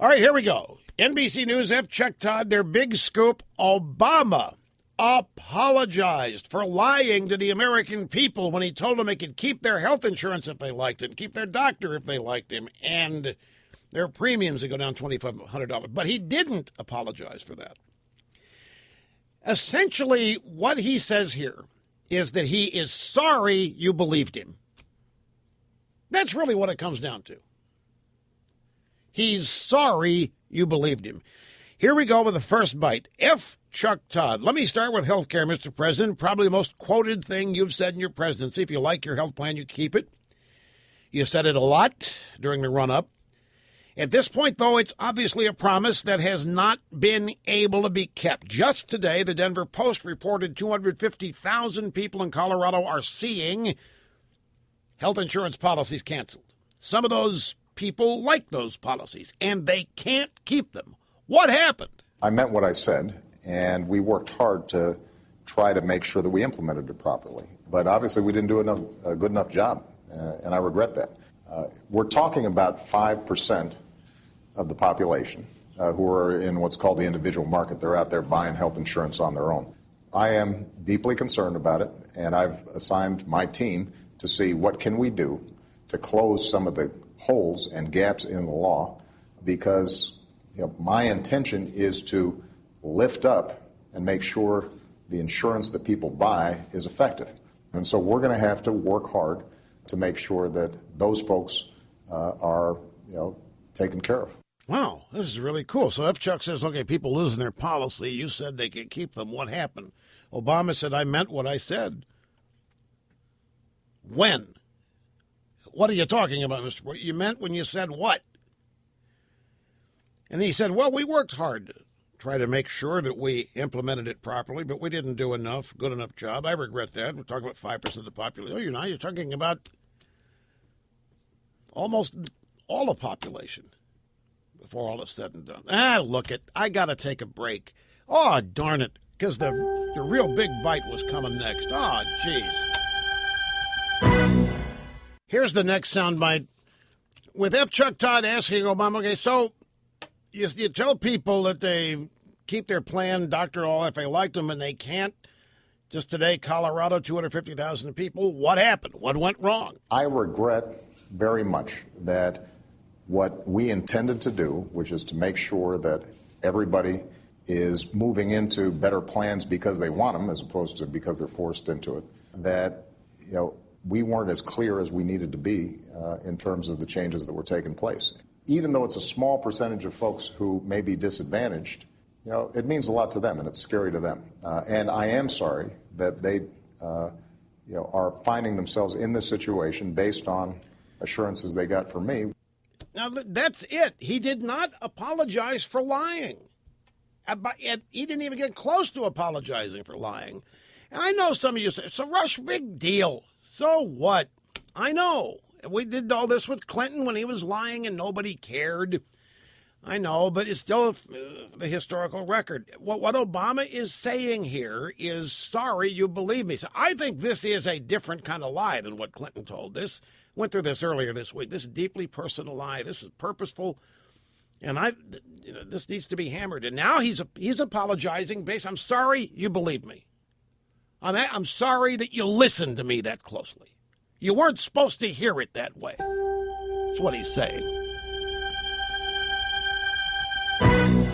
All right, here we go. NBC News F. Chuck Todd, their big scoop. Obama apologized for lying to the American people when he told them they could keep their health insurance if they liked it, keep their doctor if they liked him, and their premiums would go down $2,500. But he didn't apologize for that. Essentially, what he says here is that he is sorry you believed him. That's really what it comes down to. He's sorry you believed him. Here we go with the first bite. F. Chuck Todd. Let me start with health care, Mr. President. Probably the most quoted thing you've said in your presidency. If you like your health plan, you keep it. You said it a lot during the run-up. At this point, though, it's obviously a promise that has not been able to be kept. Just today, the Denver Post reported 250,000 people in Colorado are seeing health insurance policies canceled. Some of those people like those policies, and they can't keep them. What happened? I meant what I said, and we worked hard to try to make sure that we implemented it properly. But obviously, we didn't do a good enough job, and I regret that. We're talking about 5% of the population who are in what's called the individual market. They're out there buying health insurance on their own. I am deeply concerned about it, and I've assigned my team to see what can we do to close some of the holes and gaps in the law, because my intention is to lift up and make sure the insurance that people buy is effective. And so we're going to have to work hard to make sure that those folks are taken care of. Wow, this is really cool. So F. Chuck says, okay, people losing their policy. You said they could keep them. What happened? Obama said, I meant what I said. When? What are you talking about, Mr. What you meant when you said what? And he said, well, we worked hard to try to make sure that we implemented it properly, but we didn't do good enough job. I regret that. We're talking about 5% of the population. Oh, you're not. You're talking about almost all the population before all is said and done. Look it. I got to take a break. Oh, darn it. Because the real big bite was coming next. Oh, jeez. Here's the next soundbite. With F. Chuck Todd asking Obama, okay, so you tell people that they keep their plan, doctor, all if they like them, and they can't. Just today, Colorado, 250,000 people. What happened? What went wrong? I regret very much that what we intended to do, which is to make sure that everybody is moving into better plans because they want them as opposed to because they're forced into it, that we weren't as clear as we needed to be in terms of the changes that were taking place. Even though it's a small percentage of folks who may be disadvantaged, it means a lot to them, and it's scary to them. And I am sorry that they are finding themselves in this situation based on assurances they got from me. Now, that's it. He did not apologize for lying. He didn't even get close to apologizing for lying. And I know some of you say, so Rush, big deal. So what? I know. We did all this with Clinton when he was lying and nobody cared. I know, but it's still the historical record. What Obama is saying here is, sorry, you believe me. So I think this is a different kind of lie than what Clinton told. This went through this earlier this week. This is deeply personal lie. This is purposeful. And this needs to be hammered. And now he's apologizing I'm sorry you believed me. I'm sorry that you listened to me that closely. You weren't supposed to hear it that way. That's what he's saying.